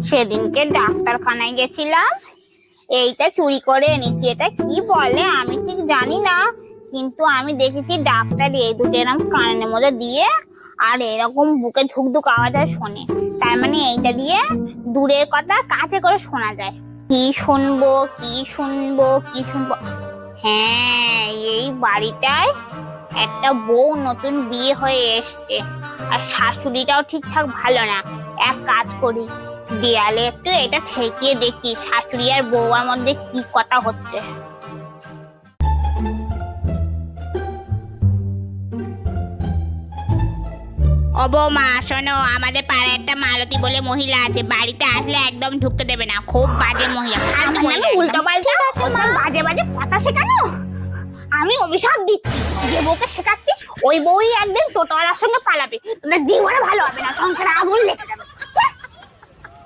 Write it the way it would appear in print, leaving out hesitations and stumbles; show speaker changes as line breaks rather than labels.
সেদিনকে ডাক্তারখানায় গেছিলাম, এইটা চুরি করে এনেছি। এটা কি বলে আমি ঠিক জানি না, কিন্তু আমি দেখেছি ডাক্তার এই দুটো এরকম কানের মধ্যে দিয়ে আর এরকম বুকে ধুক ধুক আওয়াজ শোনে। তার মানে এইটা দিয়ে দূরের কথা কাছে করে শোনা যায়। কি শুনবো কি শুনবো কি শুনবো? হ্যাঁ, এই বাড়িটায় একটা বউ নতুন বিয়ে হয়ে এসছে, আর শাশুড়িটাও ঠিকঠাক ভালো না। এক কাজ করি, দেয়ালে একটু এটা ঠেকিয়ে দেখি শাশুড়ি আর বউয়ার মধ্যে কি কথা হচ্ছে। ও বৌমা শোনো, আমাদের পাড়ায় একটা মালতী বলে মহিলা আছে, বাড়িতে আসলে একদম ঢুকতে দেবে না, খুব বাজে মহিলা। উল্টো পাল্টা বাজে বাজে কথা শেখানো। আমি অভিশাপ দিচ্ছি, যে বউকে শেখাচ্ছিস ওই বউই একদিন টোটোওয়ালার সঙ্গে পালাবে, তোদের জীবনে ভালো হবে না, সংসারে আগুন লেগে যাবে।